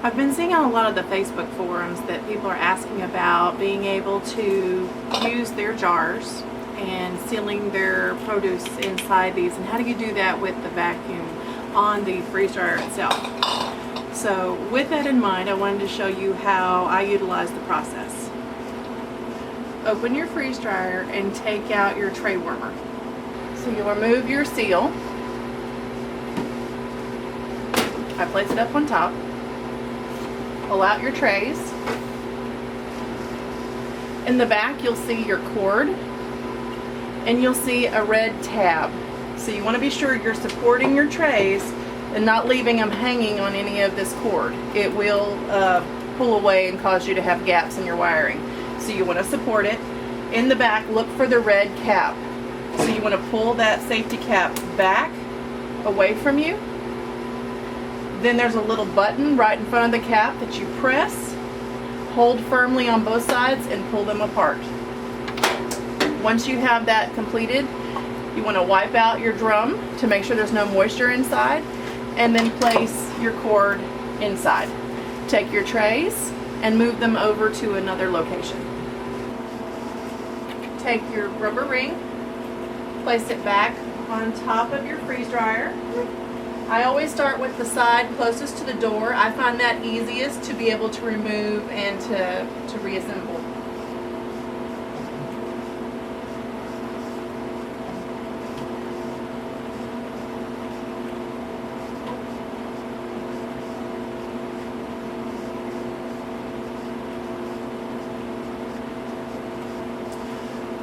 I've been seeing on a lot of the Facebook forums that people are asking about being able to use their jars and sealing their produce inside these, and how do you do that with the vacuum on the freeze dryer itself. So with that in mind, I wanted to show you how I utilize the process. Open your freeze dryer and take out your tray warmer. So you'll remove your seal. I place it up on top. Pull out your trays. In the back you'll see your cord and you'll see a red tab. So you want to be sure you're supporting your trays and not leaving them hanging on any of this cord. It will pull away and cause you to have gaps in your wiring. So you want to support it. In the back, look for the red cap. So you want to pull that safety cap back away from you. Then there's a little button right in front of the cap that you press, hold firmly on both sides, and pull them apart. Once you have that completed, you want to wipe out your drum to make sure there's no moisture inside, and then place your cord inside. Take your trays and move them over to another location. Take your rubber ring, place it back on top of your freeze dryer. I always start with the side closest to the door. I find that easiest to be able to remove and to reassemble.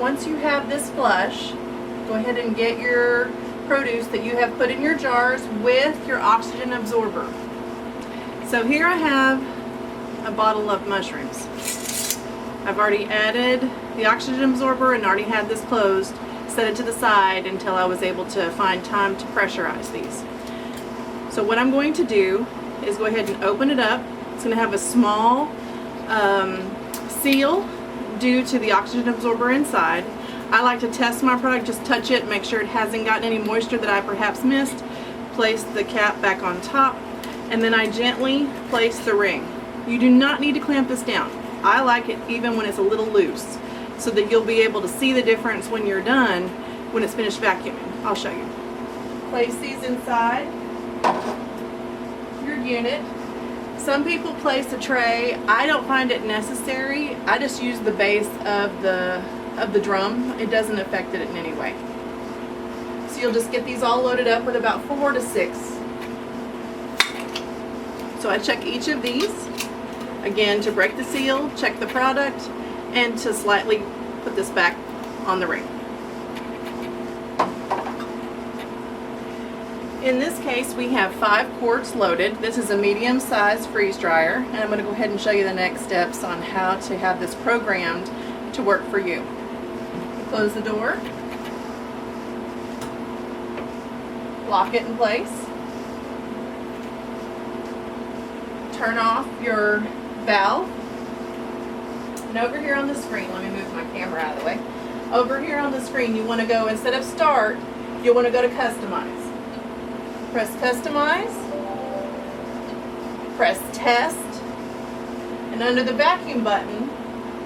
Once you have this flush, go ahead and get your produce that you have put in your jars with your oxygen absorber. So here I have a bottle of mushrooms. I've already added the oxygen absorber and already had this closed, set it to the side until I was able to find time to pressurize these. So what I'm going to do is go ahead and open it up. It's going to have a small seal due to the oxygen absorber inside. I like to test my product, just touch it, make sure it hasn't gotten any moisture that I perhaps missed. Place the cap back on top, and then I gently place the ring. You do not need to clamp this down. I like it even when it's a little loose, so that you'll be able to see the difference when you're done, when it's finished vacuuming. I'll show you. Place these inside your unit. Some people place a tray. I don't find it necessary. I just use the base of the drum. It doesn't affect it in any way. So you'll just get these all loaded up with about 4 to 6. So I check each of these, again, to break the seal, check the product, and to slightly put this back on the ring. In this case, we have 5 quarts loaded. This is a medium-sized freeze dryer, and I'm going to go ahead and show you the next steps on how to have this programmed to work for you. Close the door, lock it in place, turn off your valve, and over here on the screen, let me move my camera out of the way. Over here on the screen, you want to go, instead of start, you want to go to customize. Press customize, press test, and under the vacuum button,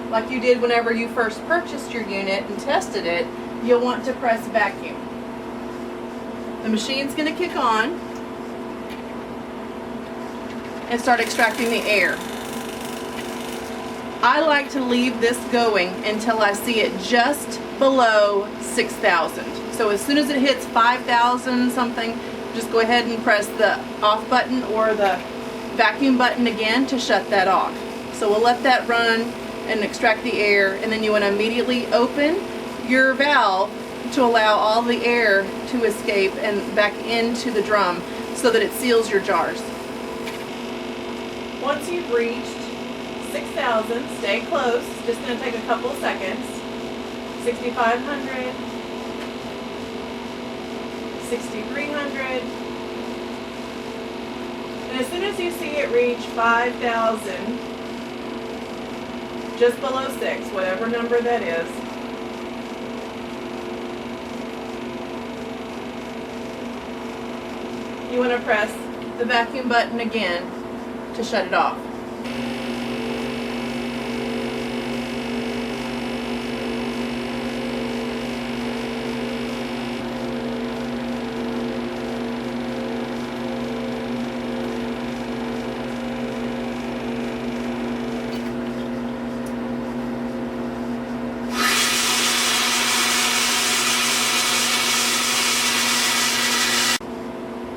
like you did whenever you first purchased your unit and tested it, you'll want to press vacuum. The machine's going to kick on and start extracting the air. I like to leave this going until I see it just below 6,000. So as soon as it hits 5,000 something, just go ahead and press the off button or the vacuum button again to shut that off. So we'll let that run and extract the air, and then you want to immediately open your valve to allow all the air to escape and back into the drum so that it seals your jars. Once you've reached 6,000, stay close. It's just going to take a couple of seconds. 6,500, 6,300, and as soon as you see it reach 5,000, just below 6, whatever number that is, you want to press the vacuum button again to shut it off.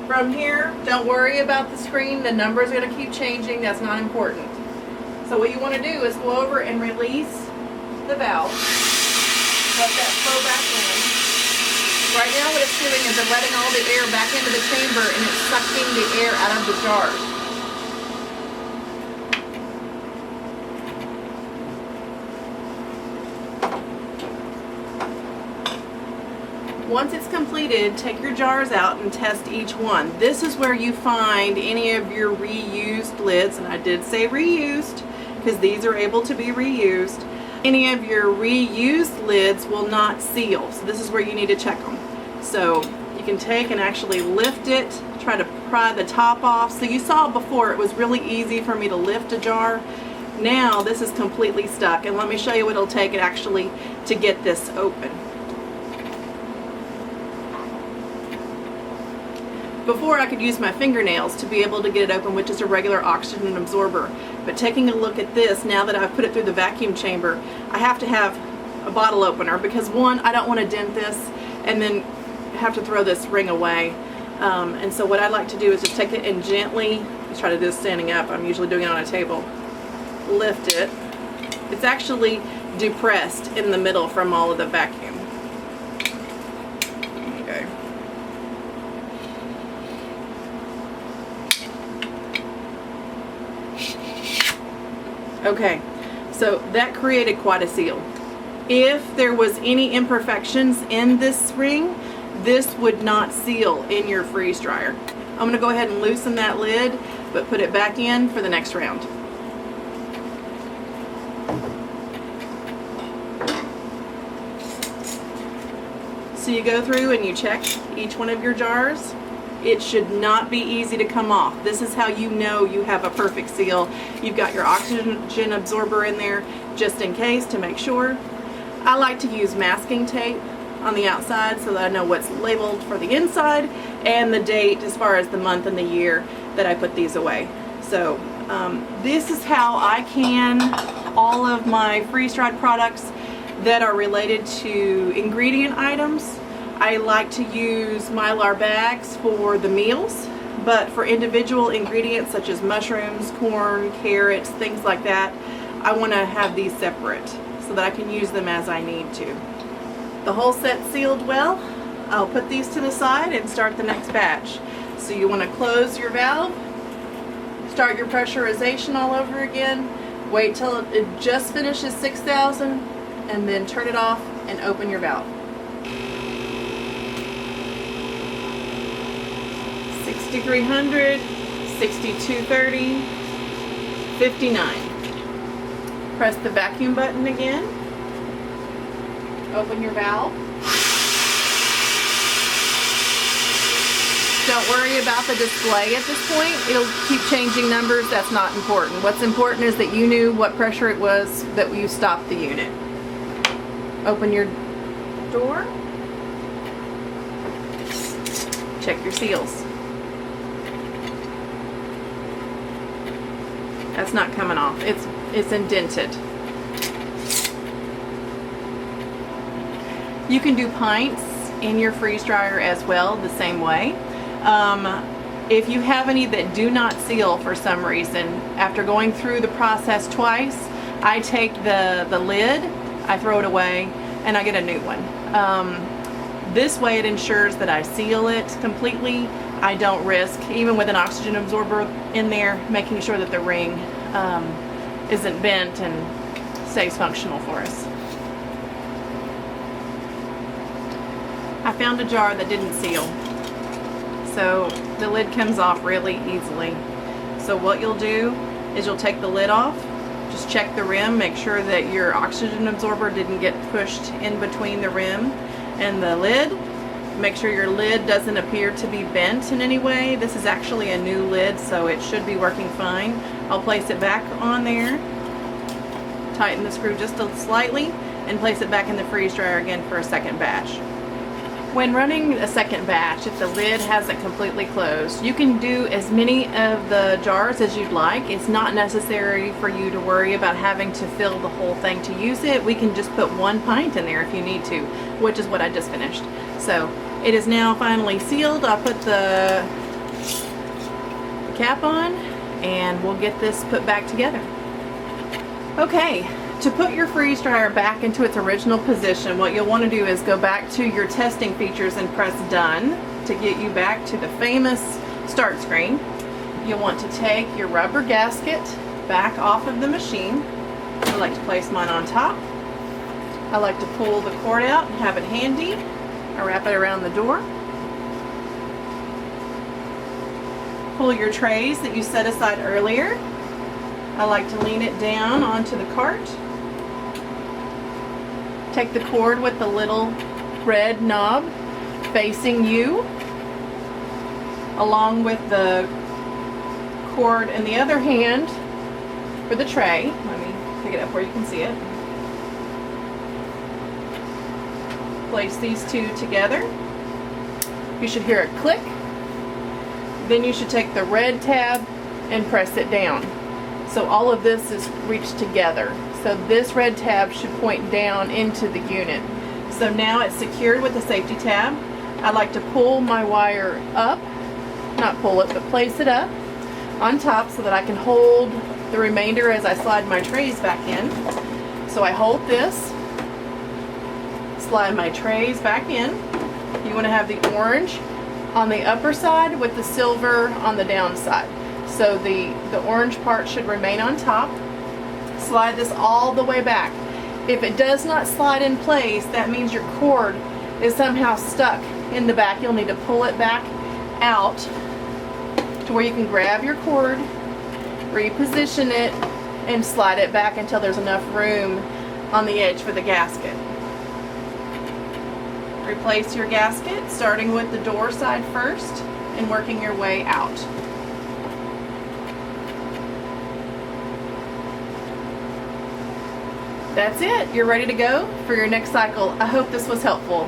From here, don't worry about the screen. The numbers are going to keep changing. That's not important. So what you want to do is go over and release the valve. Let that flow back in. Right now what it's doing is it's letting all the air back into the chamber and it's sucking the air out of the jars. Once it's completed, take your jars out and test each one. This is where you find any of your reused lids, and I did say reused because these are able to be reused. Any of your reused lids will not seal, so this is where you need to check them. So you can take and actually lift it, try to pry the top off. So you saw before it was really easy for me to lift a jar. Now this is completely stuck, and let me show you what it'll take it actually to get this open. Before I could use my fingernails to be able to get it open, which is a regular oxygen absorber. But taking a look at this, now that I've put it through the vacuum chamber, I have to have a bottle opener because one, I don't want to dent this and then have to throw this ring away. And so what I'd like to do is just take it and gently, let's try to do this standing up, I'm usually doing it on a table, lift it. It's actually depressed in the middle from all of the vacuum. Okay. Okay, so that created quite a seal. If there was any imperfections in this ring, this would not seal in your freeze dryer. I'm going to go ahead and loosen that lid, but put it back in for the next round. So you go through and you check each one of your jars. It should not be easy to come off. This is how you know you have a perfect seal. You've got your oxygen absorber in there just in case to make sure. I like to use masking tape on the outside so that I know what's labeled for the inside and the date as far as the month and the year that I put these away. So this is how I can all of my freeze-dried products that are related to ingredient items. I like to use Mylar bags for the meals, but for individual ingredients such as mushrooms, corn, carrots, things like that, I want to have these separate so that I can use them as I need to. The whole set sealed well. I'll put these to the side and start the next batch. So you want to close your valve, start your pressurization all over again, wait till it just finishes 6,000, and then turn it off and open your valve. 6,300, 6,230, 59. Press the vacuum button again. Open your valve. Don't worry about the display at this point. It'll keep changing numbers. That's not important. What's important is that you knew what pressure it was that you stopped the unit. Open your door. Check your seals. That's not coming off. It's indented. You can do pints in your freeze dryer as well, the same way. If you have any that do not seal for some reason, after going through the process twice, I take the lid, I throw it away, and I get a new one. This way it ensures that I seal it completely. I don't risk, even with an oxygen absorber in there, making sure that the ring isn't bent and stays functional for us. I found a jar that didn't seal, so the lid comes off really easily. So what you'll do is you'll take the lid off, just check the rim, make sure that your oxygen absorber didn't get pushed in between the rim and the lid, Make sure your lid doesn't appear to be bent in any way. This is actually a new lid, so it should be working fine. I'll place it back on there, tighten the screw just slightly, and place it back in the freeze dryer again for a second batch. When running a second batch, if the lid hasn't completely closed, you can do as many of the jars as you'd like. It's not necessary for you to worry about having to fill the whole thing to use it. We can just put 1 pint in there if you need to, which is what I just finished. So it is now finally sealed. I'll put the cap on and we'll get this put back together. Okay, to put your freeze dryer back into its original position, what you'll want to do is go back to your testing features and press done to get you back to the famous start screen. You'll want to take your rubber gasket back off of the machine. I like to place mine on top. I like to pull the cord out and have it handy. I wrap it around the door. Pull your trays that you set aside earlier. I like to lean it down onto the cart. Take the cord with the little red knob facing you, along with the cord in the other hand for the tray. Let me pick it up where you can see it. Place these two together. You should hear a click. Then you should take the red tab and press it down. So all of this is reached together. So this red tab should point down into the unit. So now it's secured with the safety tab. I like to pull my wire up, not pull it, but place it up on top so that I can hold the remainder as I slide my trays back in. So I hold this, slide my trays back in. You want to have the orange on the upper side with the silver on the down side. So the orange part should remain on top. Slide this all the way back. If it does not slide in place, that means your cord is somehow stuck in the back. You'll need to pull it back out to where you can grab your cord, reposition it, and slide it back until there's enough room on the edge for the gasket. Replace your gasket, starting with the door side first and working your way out. That's it. You're ready to go for your next cycle. I hope this was helpful.